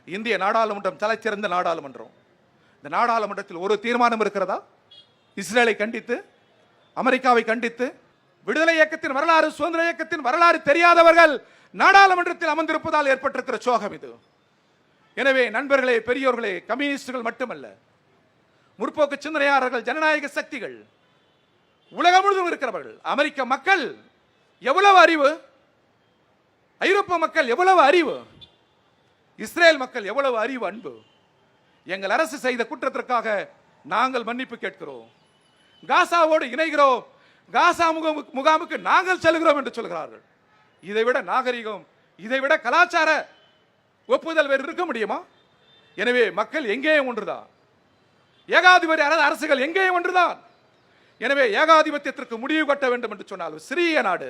இந்திய நாடாளுமன்றம் தலைச்சிறந்த நாடாளுமன்றம். இந்த நாடாளுமன்றத்தில் ஒரு தீர்மானம் இருக்கிறதா? இஸ்ரேலை கண்டித்து, அமெரிக்காவை கண்டித்து, விடுதலை இயக்கத்தின் வரலாறு, சுதந்திர இயக்கத்தின் வரலாறு தெரியாதவர்கள் நாடாளுமன்றத்தில் அமர்ந்திருப்பதால் ஏற்பட்டிருக்கிற சோகம் இது. எனவே நண்பர்களே, பெரியோர்களே, கம்யூனிஸ்டுகள் மட்டுமல்ல, முற்போக்கு சிந்தனையாளர்கள், ஜனநாயக சக்திகள், உலகம் முழுவதும் இருக்கிறவர்கள், அமெரிக்க மக்கள் எவ்வளவு அறிவு, ஐரோப்பிய மக்கள் எவ்வளவு அறிவு, இஸ்ரேல் மக்கள் எவ்வளவு அறிவு, அன்பு. எங்கள் அரசு செய்த குற்றத்திற்காக நாங்கள் மன்னிப்பு கேட்கிறோம், காசாவோடு இணைகிறோம், காசா முகாமுக்கு நாங்கள் செல்கிறோம் என்று சொல்கிறார்கள். இதைவிட நாகரிகம், இதைவிட கலாச்சார ஒப்புதல் வேறு இருக்க முடியுமா? எனவே மக்கள் எங்கேயும் ஒன்றுதான், ஏகாதிபதி அரசுகள் எங்கேயும் ஒன்றுதான். எனவே ஏகாதிபத்தியத்திற்கு முடிவு கட்ட வேண்டும் என்று சொன்னால் சிறிய நாடு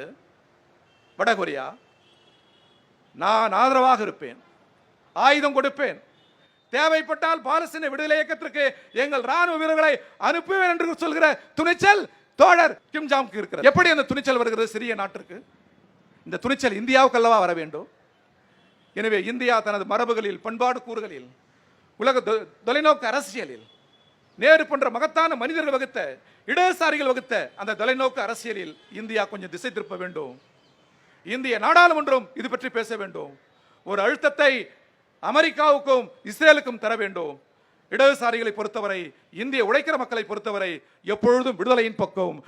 வடகொரியா, நான் ஆதரவாக இருப்பேன், ஆயுதம் கொடுப்பேன், தேவைப்பட்டால் பாலஸ்தீன விடுதலை இயக்கத்திற்கு எங்கள் ராணுவ வீரர்களை அனுப்புவேன் என்று சொல்கிற துணிச்சல் தோழர் கிம் ஜாங்க்கு இருக்கிறது. எப்படி அந்த துணிச்சல் வருகிறது சிறிய நாட்டிற்கு? இந்த துணிச்சல் இந்தியாவுக்கு அல்லவா வர வேண்டும். எனவே இந்தியா தனது மரபுகளில், பண்பாடு கூறுகளில், உலக தொலைநோக்கு அரசியலில், நேரு போன்ற மகத்தான மனிதர்கள் வகுத்த, இடதுசாரிகள் வகுத்த அந்த தொலைநோக்கு அரசியலில் இந்தியா கொஞ்சம் திசை திருப்ப வேண்டும். இந்திய நாடாளுமன்றம் இது பற்றி பேச வேண்டும். ஒரு அழுத்தத்தை அமெரிக்காவுக்கும் இஸ்ரேலுக்கும் தர வேண்டும். இடதுசாரிகளை பொறுத்தவரை, இந்திய உழைக்கிற மக்களை பொறுத்தவரை எப்பொழுதும் விடுதலையின் பக்கம்,